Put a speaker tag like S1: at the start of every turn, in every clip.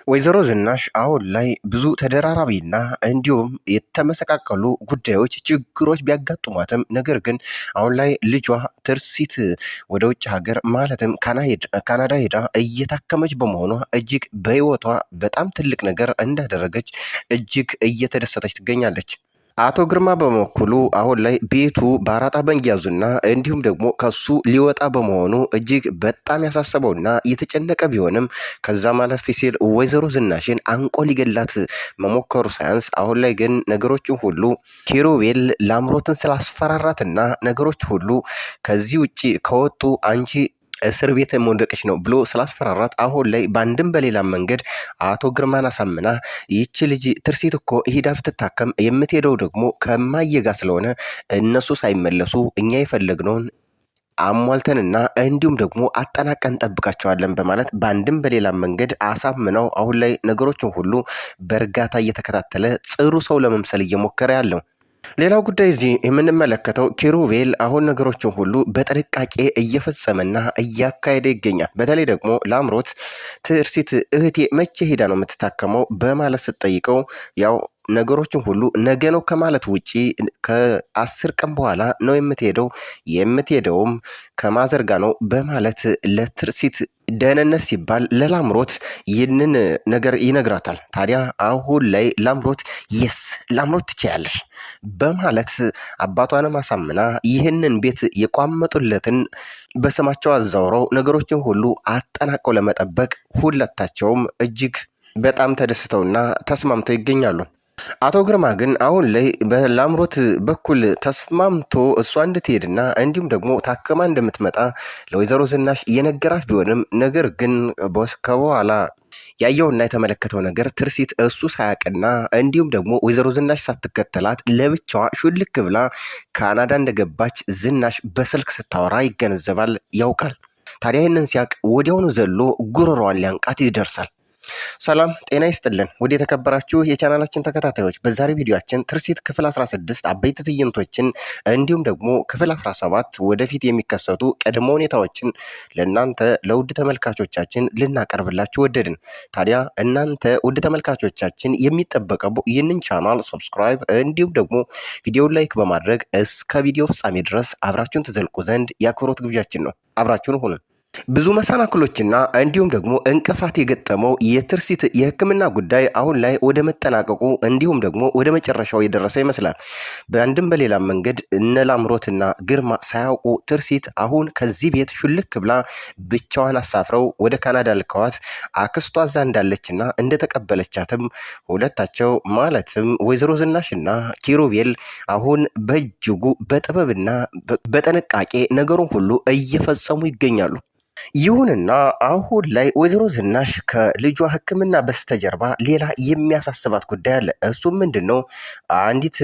S1: ወይዘሮ ዝናሽ አሁን ላይ ብዙ ተደራራቢና እንዲሁም የተመሰቃቀሉ ጉዳዮች ችግሮች ቢያጋጥሟትም ነገር ግን አሁን ላይ ልጇ ትርሲት ወደ ውጭ ሀገር ማለትም ካናዳ ሄዳ እየታከመች በመሆኗ እጅግ በህይወቷ በጣም ትልቅ ነገር እንዳደረገች እጅግ እየተደሰተች ትገኛለች። አቶ ግርማ በበኩሉ አሁን ላይ ቤቱ በአራጣ በመያዙና እንዲሁም ደግሞ ከሱ ሊወጣ በመሆኑ እጅግ በጣም ያሳሰበውና የተጨነቀ ቢሆንም ከዛ ማለፍ ሲል ወይዘሮ ዝናሽን አንቆ ሊገላት መሞከሩ ሳያንስ አሁን ላይ ግን ነገሮችን ሁሉ ኪሩቤል ላምሮትን ስላስፈራራትና ነገሮች ሁሉ ከዚህ ውጪ ከወጡ አንቺ እስር ቤት መውደቅሽ ነው ብሎ ስላስፈራራት አሁን ላይ በአንድም በሌላ መንገድ አቶ ግርማን አሳምና ይቺ ልጅ ትርሲት እኮ ሂዳ ብትታከም የምትሄደው ደግሞ ከማየጋ ስለሆነ እነሱ ሳይመለሱ እኛ የፈለግነውን አሟልተንና እንዲሁም ደግሞ አጠናቀን ጠብቃቸዋለን በማለት በአንድም በሌላ መንገድ አሳምነው አሁን ላይ ነገሮችን ሁሉ በእርጋታ እየተከታተለ ጥሩ ሰው ለመምሰል እየሞከረ ያለው። ሌላው ጉዳይ እዚህ የምንመለከተው ኪሩቤል አሁን ነገሮችን ሁሉ በጥንቃቄ እየፈጸመና እያካሄደ ይገኛል። በተለይ ደግሞ ላምሮት ትርሲት እህቴ መቼ ሄዳ ነው የምትታከመው በማለት ስትጠይቀው ያው ነገሮችን ሁሉ ነገ ነው ከማለት ውጪ ከ10 ቀን በኋላ ነው የምትሄደውም ከማዘርጋ ነው በማለት ለትርሲት ደህንነት ሲባል ለላምሮት ይህንን ነገር ይነግራታል። ታዲያ አሁን ላይ ላምሮት ላምሮት ትችያለሽ በማለት አባቷንም አሳምና ይህንን ቤት የቋመጡለትን በስማቸው አዛውረው ነገሮችን ሁሉ አጠናቀው ለመጠበቅ ሁለታቸውም እጅግ በጣም ተደስተውና ተስማምተው ይገኛሉ። አቶ ግርማ ግን አሁን ላይ በላምሮት በኩል ተስማምቶ እሷ እንድትሄድና እንዲሁም ደግሞ ታከማ እንደምትመጣ ለወይዘሮ ዝናሽ የነገራት ቢሆንም ነገር ግን ከበኋላ ያየውና የተመለከተው ነገር ትርሲት እሱ ሳያቅና እንዲሁም ደግሞ ወይዘሮ ዝናሽ ሳትከተላት ለብቻዋ ሹልክ ብላ ካናዳ እንደገባች ዝናሽ በስልክ ስታወራ ይገነዘባል፣ ያውቃል። ታዲያ ይህንን ሲያቅ ወዲያውኑ ዘሎ ጉሮሯን ሊያንቃት ይደርሳል። ሰላም ጤና ይስጥልን ወደ የተከበራችሁ የቻናላችን ተከታታዮች፣ በዛሬ ቪዲዮአችን ትርሲት ክፍል 16 አበይት ትዕይንቶችን እንዲሁም ደግሞ ክፍል 17 ወደፊት የሚከሰቱ ቅድመ ሁኔታዎችን ለእናንተ ለውድ ተመልካቾቻችን ልናቀርብላችሁ ወደድን። ታዲያ እናንተ ውድ ተመልካቾቻችን የሚጠበቀው ይህንን ቻናል ሰብስክራይብ እንዲሁም ደግሞ ቪዲዮውን ላይክ በማድረግ እስከ ቪዲዮ ፍጻሜ ድረስ አብራችሁን ትዘልቁ ዘንድ የአክብሮት ግብዣችን ነው። አብራችሁን ሁኑ። ብዙ መሰናክሎችና እንዲሁም ደግሞ እንቅፋት የገጠመው የትርሲት የሕክምና ጉዳይ አሁን ላይ ወደ መጠናቀቁ እንዲሁም ደግሞ ወደ መጨረሻው የደረሰ ይመስላል። በአንድም በሌላ መንገድ እነ ላምሮትና ግርማ ሳያውቁ ትርሲት አሁን ከዚህ ቤት ሹልክ ብላ ብቻዋን አሳፍረው ወደ ካናዳ ልከዋት አክስቷ እዛ እንዳለችና እንደተቀበለቻትም ሁለታቸው ማለትም ወይዘሮ ዝናሽና ኪሩቤል አሁን በእጅጉ በጥበብና በጥንቃቄ ነገሩን ሁሉ እየፈጸሙ ይገኛሉ። ይሁንና አሁን ላይ ወይዘሮ ዝናሽ ከልጇ ሕክምና በስተጀርባ ሌላ የሚያሳስባት ጉዳይ አለ። እሱም ምንድነው? አንዲት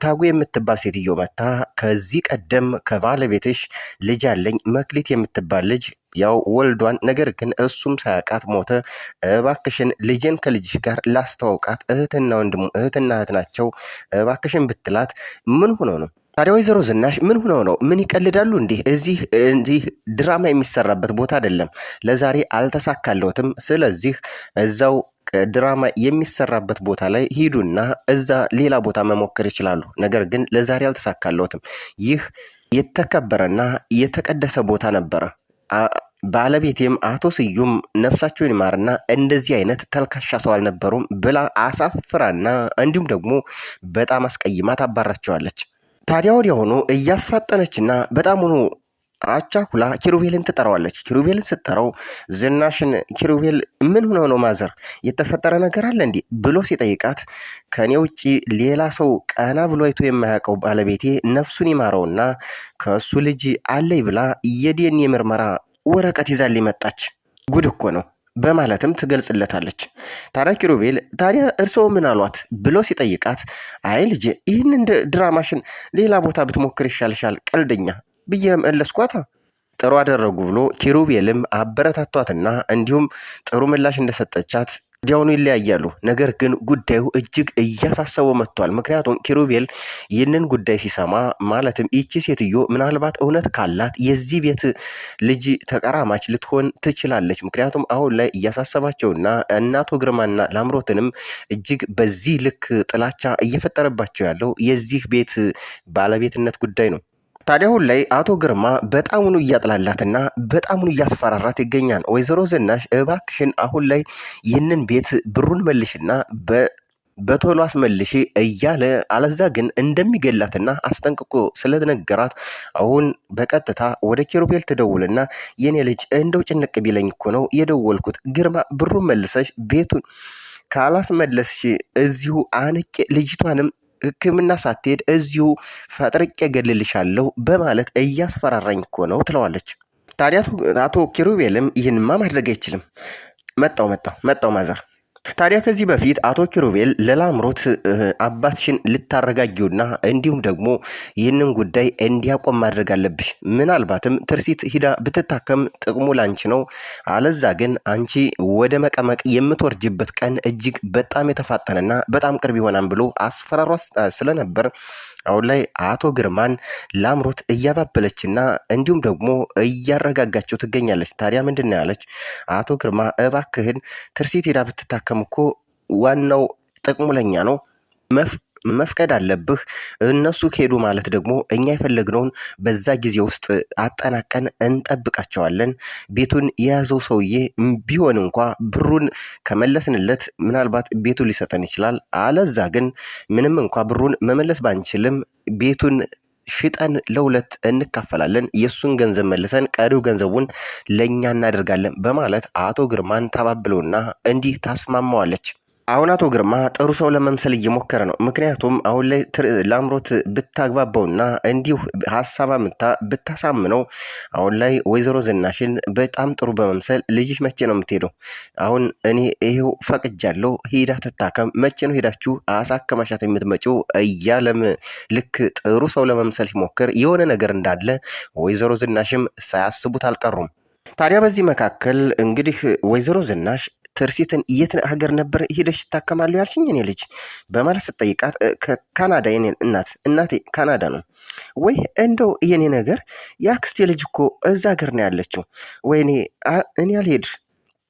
S1: ታጉ የምትባል ሴትዮ መታ ከዚህ ቀደም ከባለቤትሽ ልጅ አለኝ መክሊት የምትባል ልጅ ያው ወልዷን፣ ነገር ግን እሱም ሳያውቃት ሞተ። እባክሽን ልጄን ከልጅሽ ጋር ላስተዋውቃት፣ እህትና እህት ናቸው፣ እባክሽን ብትላት ምን ሆኖ ነው? ታዲያ ወይዘሮ ዝናሽ ምን ሆነው ነው? ምን ይቀልዳሉ? እንዲህ ድራማ የሚሰራበት ቦታ አይደለም። ለዛሬ አልተሳካለትም። ስለዚህ እዛው ድራማ የሚሰራበት ቦታ ላይ ሂዱና እዛ ሌላ ቦታ መሞከር ይችላሉ። ነገር ግን ለዛሬ አልተሳካለትም። ይህ የተከበረና የተቀደሰ ቦታ ነበረ። ባለቤቴም አቶ ስዩም ነፍሳቸውን ይማርና እንደዚህ አይነት ተልካሻ ሰው አልነበሩም ብላ አሳፍራና እንዲሁም ደግሞ በጣም አስቀይማ ታባራቸዋለች። ታዲያ ወዲያውኑ እያፋጠነችና በጣም ሆኖ አቻኩላ ኪሩቤልን ትጠራዋለች። ኪሩቤልን ስትጠራው ዝናሽን ኪሩቤል ምን ሆኖ ነው ማዘር የተፈጠረ ነገር አለ እንዴ ብሎ ሲጠይቃት ከኔ ውጪ ሌላ ሰው ቀና ብሎ አይቶ የማያውቀው ባለቤቴ ነፍሱን ይማረውና ከእሱ ልጅ አለይ ብላ የዲኤንኤ ምርመራ ወረቀት ይዛልኝ መጣች። ጉድ እኮ ነው በማለትም ትገልጽለታለች። ታዲያ ኪሩቤል ታዲያ እርስዎ ምን አሏት ብሎ ሲጠይቃት አይ ልጅ ይህንን ድራማሽን ሌላ ቦታ ብትሞክር ይሻልሻል ቀልደኛ ብዬ መለስኳታ። ጥሩ አደረጉ ብሎ ኪሩቤልም አበረታቷትና እንዲሁም ጥሩ ምላሽ እንደሰጠቻት ወዲያውኑ ይለያያሉ። ነገር ግን ጉዳዩ እጅግ እያሳሰበው መጥቷል። ምክንያቱም ኪሩቤል ይህንን ጉዳይ ሲሰማ ማለትም ይቺ ሴትዮ ምናልባት እውነት ካላት የዚህ ቤት ልጅ ተቀራማች ልትሆን ትችላለች። ምክንያቱም አሁን ላይ እያሳሰባቸውና እናቶ ግርማና ላምሮትንም እጅግ በዚህ ልክ ጥላቻ እየፈጠረባቸው ያለው የዚህ ቤት ባለቤትነት ጉዳይ ነው። ታዲያ አሁን ላይ አቶ ግርማ በጣሙኑ እያጥላላትና በጣሙኑ እያስፈራራት ይገኛል። ወይዘሮ ዝናሽ እባክሽን አሁን ላይ ይህንን ቤት ብሩን መልሽና በቶሎ አስመልሽ እያለ አለዛ ግን እንደሚገላትና አስጠንቅቆ ስለነገራት አሁን በቀጥታ ወደ ኪሩቤል ትደውልና የኔ ልጅ እንደው ጭንቅ ቢለኝ እኮ ነው የደወልኩት። ግርማ ብሩን መልሰሽ ቤቱን ካላስመለስሽ እዚሁ አንቄ ልጅቷንም ሕክምና ሳትሄድ እዚሁ ፈጥርቄ እገልልሻለሁ በማለት እያስፈራራኝ እኮ ነው ትለዋለች። ታዲያ አቶ ኪሩቤልም ይህንማ ማድረግ አይችልም። መጣው ማዘር። ታዲያ ከዚህ በፊት አቶ ኪሩቤል ለላምሮት አባትሽን ልታረጋጊውና እንዲሁም ደግሞ ይህንን ጉዳይ እንዲያቆም ማድረግ አለብሽ። ምናልባትም ትርሲት ሂዳ ብትታከም ጥቅሙ ላንቺ ነው፣ አለዛ ግን አንቺ ወደ መቀመቅ የምትወርጅበት ቀን እጅግ በጣም የተፋጠነና በጣም ቅርብ ይሆናል ብሎ አስፈራሯ ስለነበር አሁን ላይ አቶ ግርማን ላምሮት እያባበለችና እንዲሁም ደግሞ እያረጋጋቸው ትገኛለች። ታዲያ ምንድን ነው ያለች? አቶ ግርማ እባክህን ትርሲት ሄዳ ብትታከም እኮ ዋናው ጥቅሙ ለኛ ነው፣ መፍቀድ አለብህ። እነሱ ከሄዱ ማለት ደግሞ እኛ የፈለግነውን በዛ ጊዜ ውስጥ አጠናቀን እንጠብቃቸዋለን። ቤቱን የያዘው ሰውዬ ቢሆን እንኳ ብሩን ከመለስንለት ምናልባት ቤቱን ሊሰጠን ይችላል። አለዛ ግን ምንም እንኳ ብሩን መመለስ ባንችልም ቤቱን ሽጠን ለሁለት እንካፈላለን፣ የእሱን ገንዘብ መልሰን ቀሪው ገንዘቡን ለእኛ እናደርጋለን በማለት አቶ ግርማን ታባብለውና እንዲህ ታስማማዋለች። አሁን አቶ ግርማ ጥሩ ሰው ለመምሰል እየሞከረ ነው። ምክንያቱም አሁን ላይ ላምሮት ብታግባባውና እንዲሁ ሀሳብ አምታ ብታሳምነው አሁን ላይ ወይዘሮ ዝናሽን በጣም ጥሩ በመምሰል ልጅሽ መቼ ነው የምትሄደው? አሁን እኔ ይሄው ፈቅጃለሁ፣ ሂዳ ትታከም፣ መቼ ነው ሄዳችሁ አሳከማሻት የምትመጪው? እያለም ልክ ጥሩ ሰው ለመምሰል ሲሞክር የሆነ ነገር እንዳለ ወይዘሮ ዝናሽም ሳያስቡት አልቀሩም። ታዲያ በዚህ መካከል እንግዲህ ወይዘሮ ዝናሽ ትርሲትን የት ሀገር ነበር ሄደሽ ትታከማሉ ያልሽኝ እኔ ልጅ በማለት ስትጠይቃት ከካናዳ የኔ እናቴ ካናዳ ነው ወይ? እንደው የኔ ነገር የአክስቴ ልጅ እኮ እዛ ሀገር ነው ያለችው። ወይኔ እኔ አልሄድ።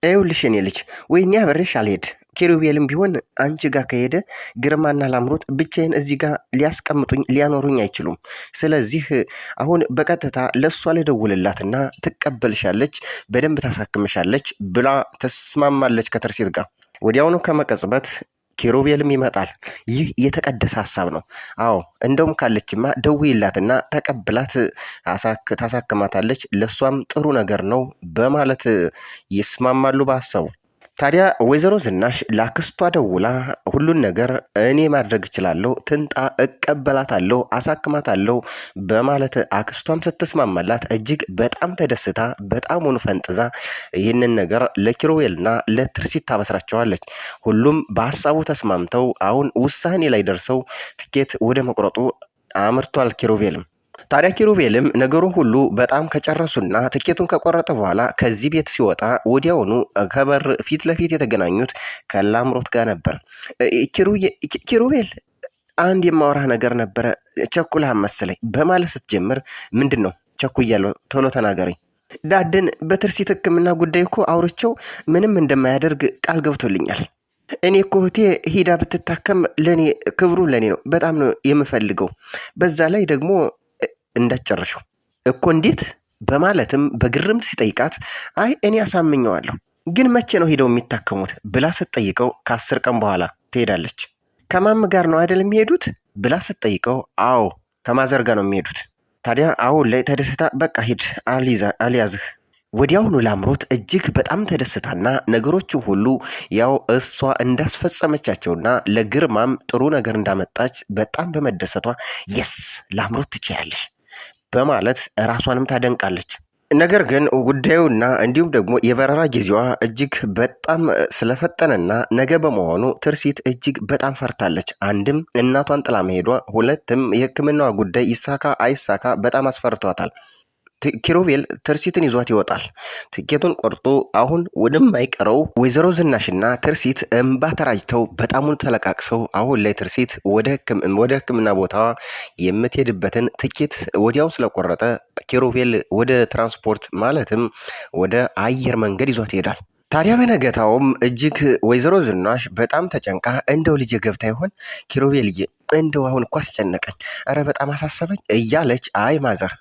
S1: ይኸውልሽ የኔ ልጅ ወይኔ አብሬሽ አልሄድ። ኪሩቤልም ቢሆን አንቺ ጋር ከሄደ ግርማና ላምሮት ብቻዬን እዚህ ጋር ሊያስቀምጡኝ ሊያኖሩኝ አይችሉም። ስለዚህ አሁን በቀጥታ ለእሷ ልደውልላትና ትቀበልሻለች፣ በደንብ ታሳክምሻለች ብላ ተስማማለች ከትርሲት ጋር። ወዲያውኑ ከመቀጽበት ኪሩቤልም ይመጣል። ይህ የተቀደሰ ሀሳብ ነው። አዎ እንደውም ካለችማ ደውይላትና ተቀብላት ታሳክማታለች፣ ለእሷም ጥሩ ነገር ነው በማለት ይስማማሉ በሀሳቡ። ታዲያ ወይዘሮ ዝናሽ ላክስቷ ደውላ ሁሉን ነገር እኔ ማድረግ እችላለሁ፣ ትንጣ፣ እቀበላታለሁ፣ አሳክማታለሁ በማለት አክስቷም ስትስማማላት እጅግ በጣም ተደስታ በጣሙን ፈንጥዛ ይህንን ነገር ለኪሩቤልና ለትርሲት ታበስራቸዋለች። ሁሉም በሀሳቡ ተስማምተው አሁን ውሳኔ ላይ ደርሰው ትኬት ወደ መቁረጡ አምርቷል ኪሩቤልም። ታዲያ ኪሩቤልም ነገሩን ሁሉ በጣም ከጨረሱና ትኬቱን ከቆረጠ በኋላ ከዚህ ቤት ሲወጣ ወዲያውኑ ከበር ፊት ለፊት የተገናኙት ከላምሮት ጋር ነበር። ኪሩቤል አንድ የማወራህ ነገር ነበረ፣ ቸኩላህ መሰለኝ በማለት ስትጀምር ምንድን ነው? ቸኩያለሁ፣ ቶሎ ተናገረኝ። ዳድን በትርሲት ሕክምና ጉዳይ እኮ አውርቼው ምንም እንደማያደርግ ቃል ገብቶልኛል። እኔ እኮ እህቴ ሂዳ ብትታከም ለእኔ ክብሩ ለእኔ ነው፣ በጣም ነው የምፈልገው። በዛ ላይ ደግሞ እንዳትጨርሽው እኮ እንዴት በማለትም በግርምት ሲጠይቃት አይ እኔ አሳምኘዋለሁ፣ ግን መቼ ነው ሄደው የሚታከሙት ብላ ስትጠይቀው ከ10 ቀን በኋላ ትሄዳለች። ከማም ጋር ነው አይደል የሚሄዱት ብላ ስትጠይቀው አዎ ከማዘር ጋር ነው የሚሄዱት። ታዲያ አሁን ላይ ተደስታ በቃ ሂድ አልያዝህ። ወዲያውኑ ላምሮት እጅግ በጣም ተደስታና ነገሮችን ሁሉ ያው እሷ እንዳስፈጸመቻቸውና ለግርማም ጥሩ ነገር እንዳመጣች በጣም በመደሰቷ የስ ላምሮት ትችያለሽ በማለት ራሷንም ታደንቃለች። ነገር ግን ጉዳዩና እንዲሁም ደግሞ የበረራ ጊዜዋ እጅግ በጣም ስለፈጠነና ነገ በመሆኑ ትርሲት እጅግ በጣም ፈርታለች። አንድም እናቷን ጥላ መሄዷ፣ ሁለትም የሕክምናዋ ጉዳይ ይሳካ አይሳካ በጣም አስፈርቷታል። ኪሩቤል ትርሲትን ይዟት ይወጣል። ትኬቱን ቆርጦ አሁን ወደማይቀረው ወይዘሮ ዝናሽና ትርሲት እንባ ተራጅተው በጣሙን ተለቃቅሰው አሁን ላይ ትርሲት ወደ ሕክምና ቦታ የምትሄድበትን ትኬት ወዲያው ስለቆረጠ ኪሩቤል ወደ ትራንስፖርት ማለትም ወደ አየር መንገድ ይዟት ይሄዳል። ታዲያ በነገታውም እጅግ ወይዘሮ ዝናሽ በጣም ተጨንቃ እንደው ልጄ ገብታ ይሆን ኪሩቤልዬ እንደው አሁን እኮ አስጨነቀኝ፣ እረ በጣም አሳሰበኝ እያለች አይ ማዘር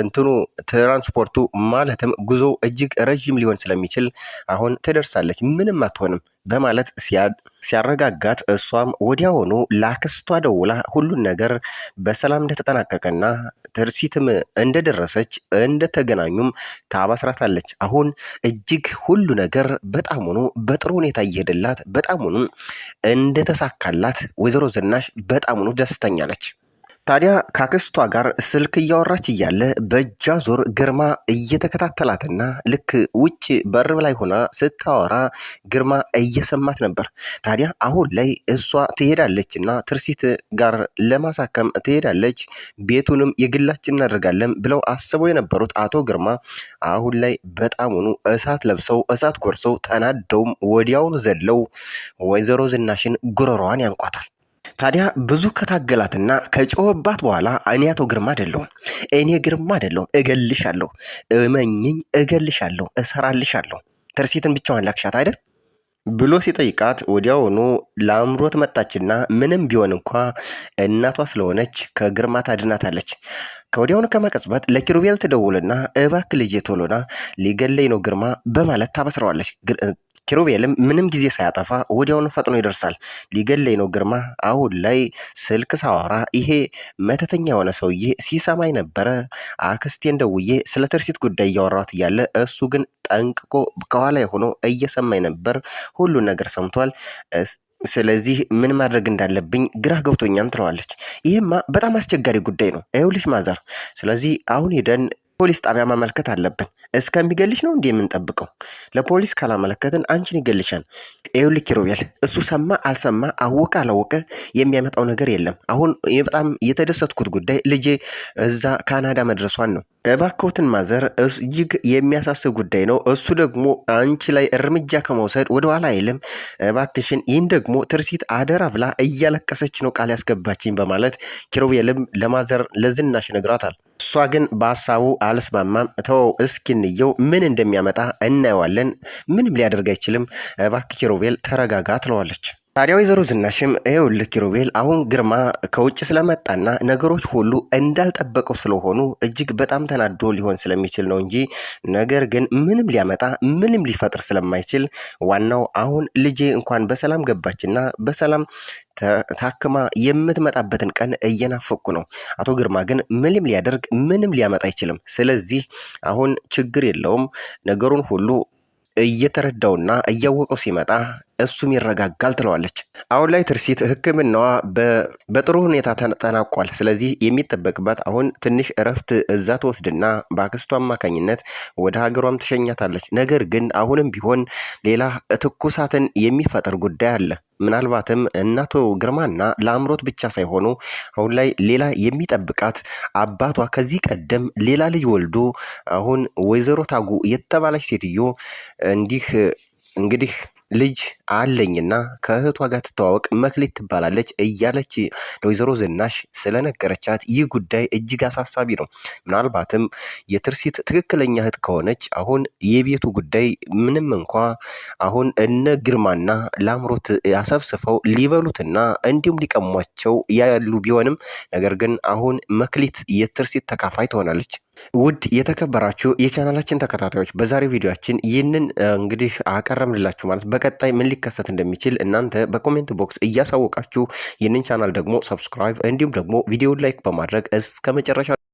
S1: እንትኑ ትራንስፖርቱ ማለትም ጉዞ እጅግ ረዥም ሊሆን ስለሚችል አሁን ትደርሳለች፣ ምንም አትሆንም በማለት ሲያረጋጋት እሷም ወዲያውኑ ለአክስቷ ደውላ ሁሉን ነገር በሰላም እንደተጠናቀቀና ትርሲትም እንደደረሰች እንደተገናኙም ታባስራታለች። አሁን እጅግ ሁሉ ነገር በጣሙኑ በጥሩ ሁኔታ እየሄደላት በጣሙኑ እንደተሳካላት ወይዘሮ ዝናሽ በጣሙኑ ደስተኛ ነች። ታዲያ ካክስቷ ጋር ስልክ እያወራች እያለ በእጃ ዞር ግርማ እየተከታተላትና ልክ ውጭ በር ላይ ሆና ስታወራ ግርማ እየሰማት ነበር። ታዲያ አሁን ላይ እሷ ትሄዳለችና ትርሲት ጋር ለማሳከም ትሄዳለች፣ ቤቱንም የግላችን እናደርጋለን ብለው አስበው የነበሩት አቶ ግርማ አሁን ላይ በጣሙኑ እሳት ለብሰው እሳት ጎርሰው ተናደውም ወዲያውኑ ዘለው ወይዘሮ ዝናሽን ጉሮሯን ያንቋታል። ታዲያ ብዙ ከታገላትና ከጮህባት በኋላ እኔ አቶ ግርማ አይደለሁም፣ እኔ ግርማ አይደለሁም፣ እገልሻለሁ፣ እመኝኝ፣ እገልሻለሁ፣ እሰራልሻለሁ፣ ትርሲትን ብቻዋን ላክሻት አይደል ብሎ ሲጠይቃት ወዲያውኑ ለአምሮት መጣችና ምንም ቢሆን እንኳ እናቷ ስለሆነች ከግርማ ታድናታለች። ከወዲያውኑ ከመቀጽበት ለኪሩቤል ትደውልና እባክህ ልጄ ቶሎና ሊገለኝ ነው ግርማ በማለት ታበስረዋለች። ኪሩቤልም ምንም ጊዜ ሳያጠፋ ወዲያውኑ ፈጥኖ ይደርሳል። ሊገለኝ ነው ግርማ፣ አሁን ላይ ስልክ ሳወራ ይሄ መተተኛ የሆነ ሰውዬ ሲሰማኝ ነበረ። አክስቴን ደውዬ ስለ ትርሲት ጉዳይ እያወራሁት እያለ እሱ ግን ጠንቅቆ ከኋላ ሆኖ እየሰማኝ ነበር። ሁሉን ነገር ሰምቷል። ስለዚህ ምን ማድረግ እንዳለብኝ ግራ ገብቶኛል ትለዋለች። ይህማ በጣም አስቸጋሪ ጉዳይ ነው ይኸውልሽ ማዘር፣ ስለዚህ አሁን ሄደን ፖሊስ ጣቢያ ማመልከት አለብን። እስከሚገልሽ ነው እንዲህ የምንጠብቀው? ለፖሊስ ካላመለከትን አንቺን ይገልሻል። ይኸውልህ ኪሩቤል፣ እሱ ሰማ አልሰማ አወቀ አላወቀ የሚያመጣው ነገር የለም። አሁን በጣም የተደሰትኩት ጉዳይ ልጄ እዛ ካናዳ መድረሷን ነው። እባክዎትን ማዘር፣ እጅግ የሚያሳስብ ጉዳይ ነው። እሱ ደግሞ አንቺ ላይ እርምጃ ከመውሰድ ወደኋላ አይልም። እባክሽን፣ ይህን ደግሞ ትርሲት አደራ ብላ እያለቀሰች ነው ቃል ያስገባችኝ በማለት ኪሩቤልም ለማዘር ለዝናሽ ነግራታል። እሷ ግን በሀሳቡ አልስማማም። ተወው እስኪንየው ምን እንደሚያመጣ እናየዋለን። ምንም ሊያደርግ አይችልም። እባክህ ኪሩቤል ተረጋጋ ትለዋለች። ታዲያ ወይዘሮ ዝናሽም ይኸውልህ ኪሩቤል፣ አሁን ግርማ ከውጭ ስለመጣና ነገሮች ሁሉ እንዳልጠበቀው ስለሆኑ እጅግ በጣም ተናዶ ሊሆን ስለሚችል ነው እንጂ ነገር ግን ምንም ሊያመጣ ምንም ሊፈጥር ስለማይችል ዋናው አሁን ልጄ እንኳን በሰላም ገባችና በሰላም ታክማ የምትመጣበትን ቀን እየናፈቅኩ ነው። አቶ ግርማ ግን ምንም ሊያደርግ ምንም ሊያመጣ አይችልም። ስለዚህ አሁን ችግር የለውም፣ ነገሩን ሁሉ እየተረዳውና እያወቀው ሲመጣ እሱም ይረጋጋል ትለዋለች። አሁን ላይ ትርሲት ሕክምናዋ በጥሩ ሁኔታ ተጠናቋል። ስለዚህ የሚጠበቅባት አሁን ትንሽ እረፍት እዛ ትወስድና በአክስቷ አማካኝነት ወደ ሀገሯም ትሸኛታለች። ነገር ግን አሁንም ቢሆን ሌላ ትኩሳትን የሚፈጥር ጉዳይ አለ። ምናልባትም እናቶ ግርማና ለአምሮት ብቻ ሳይሆኑ አሁን ላይ ሌላ የሚጠብቃት አባቷ ከዚህ ቀደም ሌላ ልጅ ወልዶ አሁን ወይዘሮ ታጉ የተባለች ሴትዮ እንግዲህ ልጅ አለኝና ከእህቷ ጋር ትተዋወቅ መክሊት ትባላለች እያለች ለወይዘሮ ዝናሽ ስለነገረቻት ይህ ጉዳይ እጅግ አሳሳቢ ነው። ምናልባትም የትርሲት ትክክለኛ እህት ከሆነች አሁን የቤቱ ጉዳይ ምንም እንኳ አሁን እነ ግርማና ለአምሮት ያሰብስፈው ሊበሉትና እንዲሁም ሊቀሟቸው ያሉ ቢሆንም ነገር ግን አሁን መክሊት የትርሲት ተካፋይ ትሆናለች። ውድ የተከበራችሁ የቻናላችን ተከታታዮች በዛሬው ቪዲዮአችን ይህንን እንግዲህ አቀረብንላችሁ። ማለት በቀጣይ ምን ሊከሰት እንደሚችል እናንተ በኮሜንት ቦክስ እያሳወቃችሁ ይህንን ቻናል ደግሞ ሰብስክራይብ እንዲሁም ደግሞ ቪዲዮውን ላይክ በማድረግ እስከ መጨረሻ